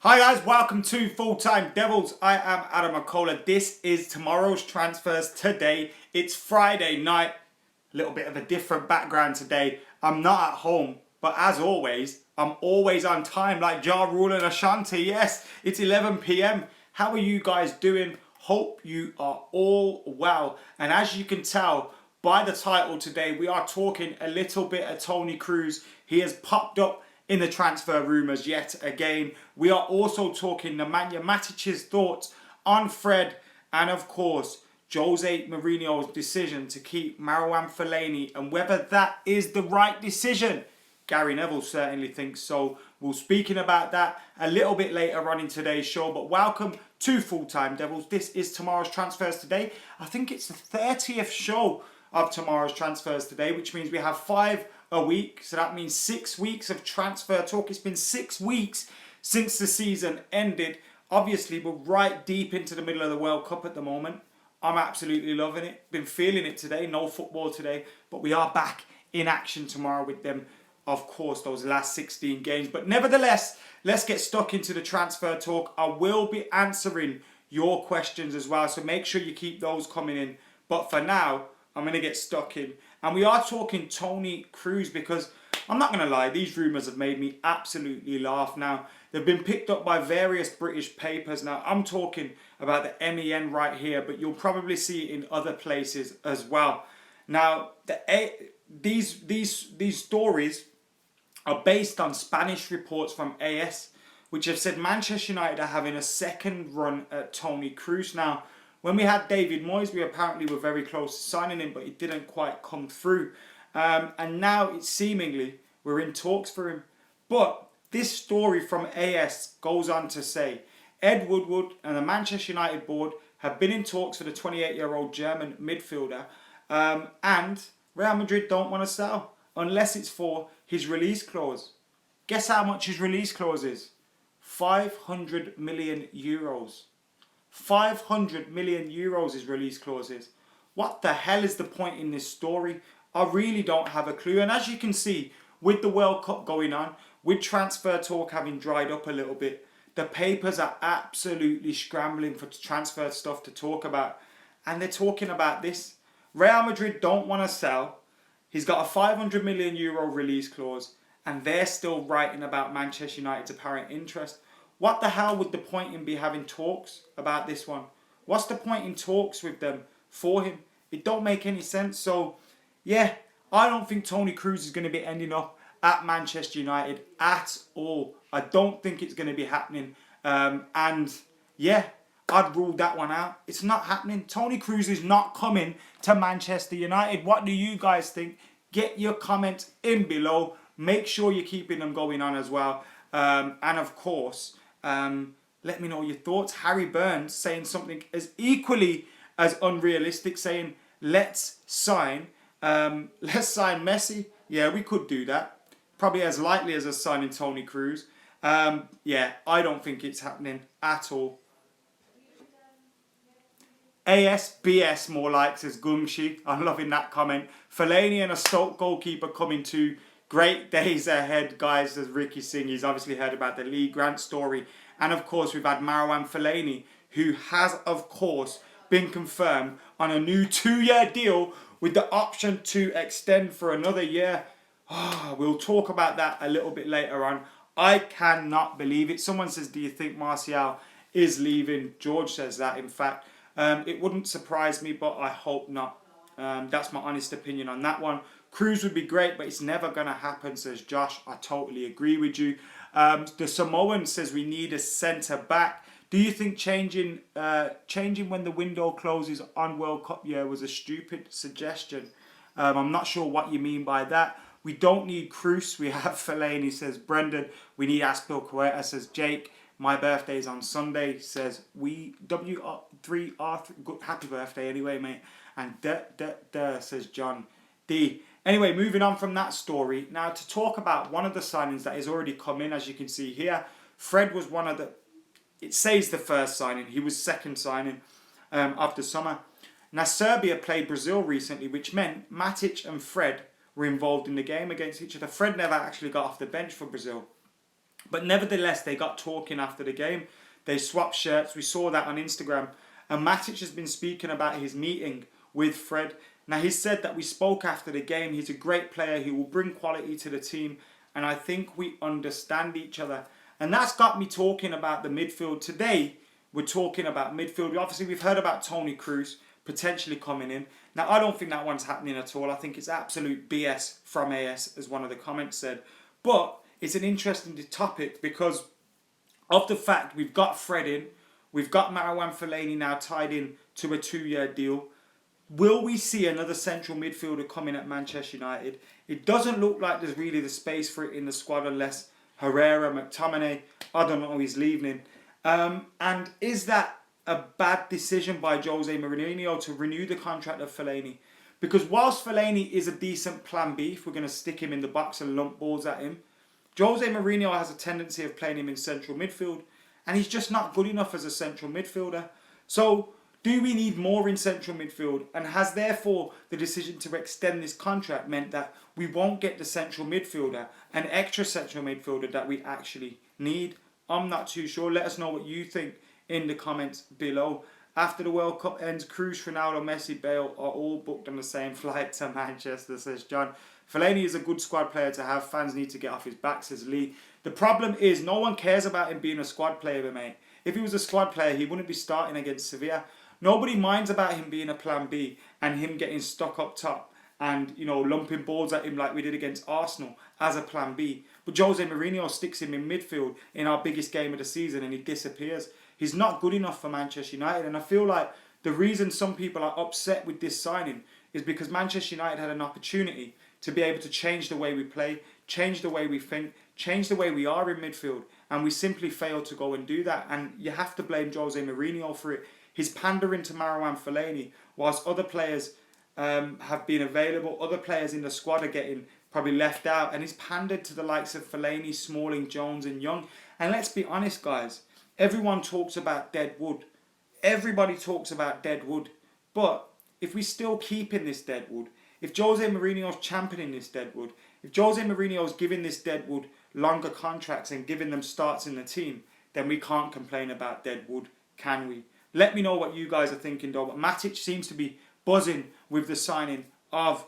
Hi guys, welcome to Full Time Devils. I am Adam McCullough. This is tomorrow's transfers today. It's Friday night. A little bit of a different background today. I'm not at home, but as always, I'm always on time like Ja Rule and Ashanti. Yes, it's 11 p.m. How are you guys doing? Hope you are all well. And as you can tell by the title today, we are talking a little bit of Tony Kroos. He has popped up in the transfer rumours yet again. We are also talking Nemanja Matic's thoughts on Fred and of course Jose Mourinho's decision to keep Marouane Fellaini and whether that is the right decision. Gary Neville certainly thinks so. We'll be speaking about that a little bit later on in today's show, but welcome to Full Time Devils. This is tomorrow's transfers today. I think it's the 30th show of tomorrow's transfers today, which means we have 5 a week. So that means 6 weeks of transfer talk. It's been 6 weeks since the season ended. Obviously, we're right deep into the middle of the World Cup at the moment. I'm absolutely loving it. Been feeling it today. No football today, but we are back in action tomorrow with them. Of course, those last 16 games. But nevertheless, let's get stuck into the transfer talk. I will be answering your questions as well, so make sure you keep those coming in. But for now, I'm going to get stuck in. And we are talking Tony Kroos because I'm not going to lie, these rumours have made me absolutely laugh. Now, they've been picked up by various British papers. Now, I'm talking about the MEN right here, but you'll probably see it in other places as well. Now, these stories are based on Spanish reports from AS, which have said Manchester United are having a second run at Tony Kroos. Now, when we had David Moyes, we apparently were very close to signing him, but it didn't quite come through. And now it's seemingly we're in talks for him. But this story from AS goes on to say Ed Woodward and the Manchester United board have been in talks for the 28-year-old German midfielder. And Real Madrid don't want to sell unless it's for his release clause. Guess how much his release clause is? 500 million euros. 500 million euros his release clause is. What the hell is the point in this story? I really don't have a clue. And as you can see, with the World Cup going on, with transfer talk having dried up a little bit, the papers are absolutely scrambling for transfer stuff to talk about. And they're talking about this. Real Madrid don't want to sell. He's got a 500 million euro release clause. And they're still writing about Manchester United's apparent interest. What the hell would the point in be having talks about this one? What's the point in talks with them for him? It don't make any sense. So, yeah, I don't think Tony Kroos is going to be ending up at Manchester United at all. I don't think it's going to be happening. And, yeah, I'd rule that one out. It's not happening. Tony Kroos is not coming to Manchester United. What do you guys think? Get your comments in below. Make sure you're keeping them going on as well. And, of course, let me know your thoughts. Harry Burns saying something as equally as unrealistic, saying let's sign Messi. Yeah, we could do that. Probably as likely as us signing Tony Kroos. Yeah, I don't think it's happening at all. ASBS more like, says Gumshi. I'm loving that comment. Fellaini and a Stoke goalkeeper coming to. Great days ahead, guys, says Ricky Singh. He's obviously heard about the Lee Grant story. And, of course, we've had Marouane Fellaini, who has, of course, been confirmed on a new 2-year deal with the option to extend for another year. Oh, we'll talk about that a little bit later on. I cannot believe it. Someone says, do you think Martial is leaving? George says that, in fact. It wouldn't surprise me, but I hope not. That's my honest opinion on that one. Kroos would be great, but it's never going to happen, says Josh. I totally agree with you. The Samoan says we need a centre-back. Do you think changing when the window closes on World Cup year was a stupid suggestion? I'm not sure what you mean by that. We don't need Kroos. We have Fellaini, says Brendan. We need Aspilicueta, says Jake. My birthday is on Sunday, says we W3R. Happy birthday anyway, mate. And says John D. Anyway, moving on from that story, now to talk about one of the signings that has already come in, as you can see here. Fred was one of the, it says the first signing, he was second signing of the summer. Now Serbia played Brazil recently, which meant Matic and Fred were involved in the game against each other. Fred never actually got off the bench for Brazil. But nevertheless, they got talking after the game. They swapped shirts. We saw that on Instagram. And Matic has been speaking about his meeting with Fred. Now, he said that we spoke after the game. He's a great player. He will bring quality to the team. And I think we understand each other. And that's got me talking about the midfield. Today, we're talking about midfield. Obviously, we've heard about Toni Kroos potentially coming in. Now, I don't think that one's happening at all. I think it's absolute BS from AS, as one of the comments said. But it's an interesting topic because of the fact we've got Fred in, we've got Marouane Fellaini now tied in to a 2-year deal. Will we see another central midfielder coming at Manchester United? It doesn't look like there's really the space for it in the squad unless Herrera, McTominay, I don't know, he's leaving. And is that a bad decision by Jose Mourinho to renew the contract of Fellaini? Because whilst Fellaini is a decent plan B, if we're going to stick him in the box and lump balls at him, Jose Mourinho has a tendency of playing him in central midfield, and he's just not good enough as a central midfielder. So, do we need more in central midfield? And has therefore the decision to extend this contract meant that we won't get the central midfielder, an extra central midfielder that we actually need? I'm not too sure. Let us know what you think in the comments below. After the World Cup ends, Kroos, Ronaldo, Messi, Bale are all booked on the same flight to Manchester, says John. Fellaini is a good squad player to have. Fans need to get off his back, says Lee. The problem is no one cares about him being a squad player, mate. If he was a squad player, he wouldn't be starting against Sevilla. Nobody minds about him being a plan B and him getting stuck up top and, you know, lumping balls at him like we did against Arsenal as a plan B. But Jose Mourinho sticks him in midfield in our biggest game of the season and he disappears. He's not good enough for Manchester United. And I feel like the reason some people are upset with this signing is because Manchester United had an opportunity to be able to change the way we play, change the way we think, change the way we are in midfield. And we simply failed to go and do that. And you have to blame Jose Mourinho for it. He's pandering to Marouane Fellaini whilst other players have been available. Other players in the squad are getting probably left out. And he's pandered to the likes of Fellaini, Smalling, Jones and Young. And let's be honest, guys. Everyone talks about dead wood. Everybody talks about dead wood. But if we still keep in this dead wood, if Jose Mourinho's championing this dead wood, if Jose Mourinho's giving this dead wood longer contracts and giving them starts in the team, then we can't complain about dead wood, can we? Let me know what you guys are thinking, though. But Matic seems to be buzzing with the signing of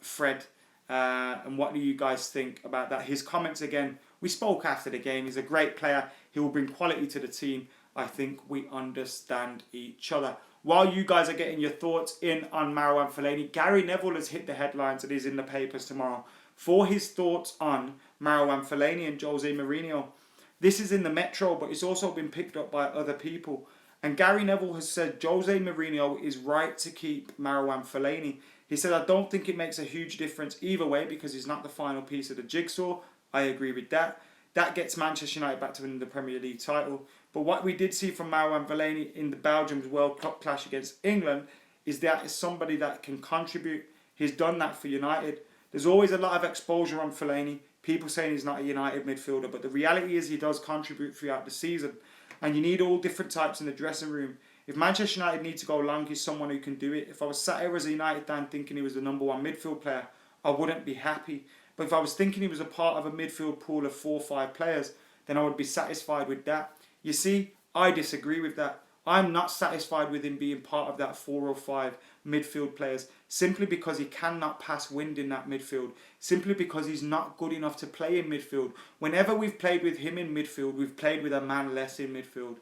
Fred. And what do you guys think about that? His comments again, we spoke after the game. He's a great player. He will bring quality to the team. I think we understand each other. While you guys are getting your thoughts in on Marouane Fellaini, Gary Neville has hit the headlines and is in the papers tomorrow for his thoughts on Marouane Fellaini and Jose Mourinho. This is in the Metro, but it's also been picked up by other people. And Gary Neville has said Jose Mourinho is right to keep Marouane Fellaini. He said, I don't think it makes a huge difference either way because he's not the final piece of the jigsaw. I agree with that. That gets Manchester United back to winning the Premier League title. But what we did see from Marouane Fellaini in the Belgium's World Cup clash against England is that is somebody that can contribute. He's done that for United. There's always a lot of exposure on Fellaini. People saying he's not a United midfielder. But the reality is he does contribute throughout the season. And you need all different types in the dressing room. If Manchester United need to go long, he's someone who can do it. If I was sat here as a United fan thinking he was the number one midfield player, I wouldn't be happy. But if I was thinking he was a part of a midfield pool of 4 or 5 players, then I would be satisfied with that. You see, I disagree with that. I'm not satisfied with him being part of that 4 or 5 midfield players simply because he cannot pass wind in that midfield. Simply because he's not good enough to play in midfield. Whenever we've played with him in midfield, we've played with a man less in midfield.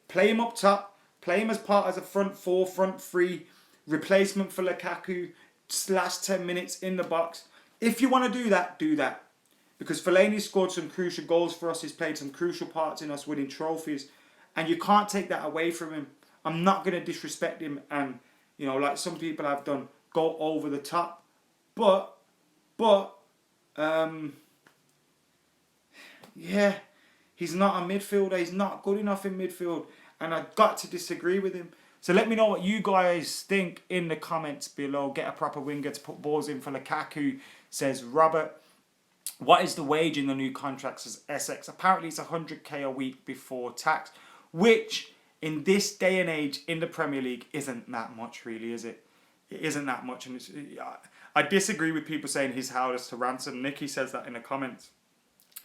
Play him up top. Play him as part as a front 4, front 3 replacement for Lukaku. Last 10 minutes in the box. If you want to do that, do that. Because Fellaini scored some crucial goals for us. He's played some crucial parts in us winning trophies. And you can't take that away from him. I'm not going to disrespect him and, you know, like some people have done, go over the top. But, yeah, he's not a midfielder. He's not good enough in midfield. And I've got to disagree with him. So let me know what you guys think in the comments below. Get a proper winger to put balls in for Lukaku, says Robert. What is the wage in the new contract, says Essex? Apparently it's 100k a week before tax, which in this day and age in the Premier League isn't that much really, is it? It isn't that much. And I disagree with people saying he's held us to ransom. Nicky says that in the comments.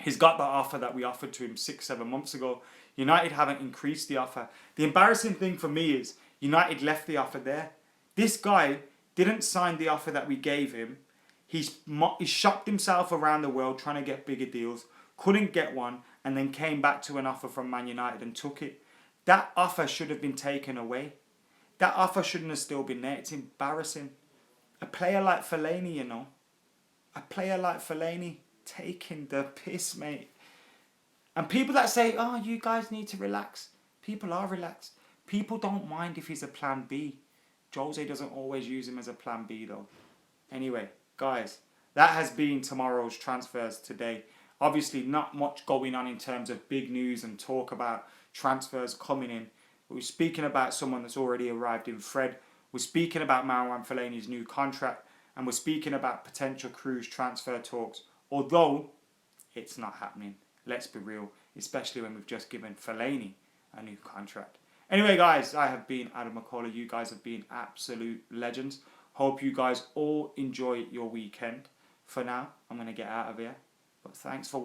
He's got the offer that we offered to him 6-7 months ago. United haven't increased the offer. The embarrassing thing for me is United left the offer there. This guy didn't sign the offer that we gave him. He's shopped himself around the world trying to get bigger deals, couldn't get one, and then came back to an offer from Man United and took it. That offer should have been taken away. That offer shouldn't have still been there. It's embarrassing. A player like Fellaini, you know. A player like Fellaini taking the piss, mate. And people that say, oh, you guys need to relax. People are relaxed. People don't mind if he's a plan B. Jose doesn't always use him as a plan B, though. Anyway, guys, that has been tomorrow's transfers today. Obviously, not much going on in terms of big news and talk about transfers coming in. But we're speaking about someone that's already arrived in Fred. We're speaking about Marouane Fellaini's new contract. And we're speaking about potential Kroos transfer talks. Although, it's not happening. Let's be real. Especially when we've just given Fellaini a new contract. Anyway, guys, I have been Adam McCauley. You guys have been absolute legends. Hope you guys all enjoy your weekend. For now, I'm going to get out of here. But thanks for watching.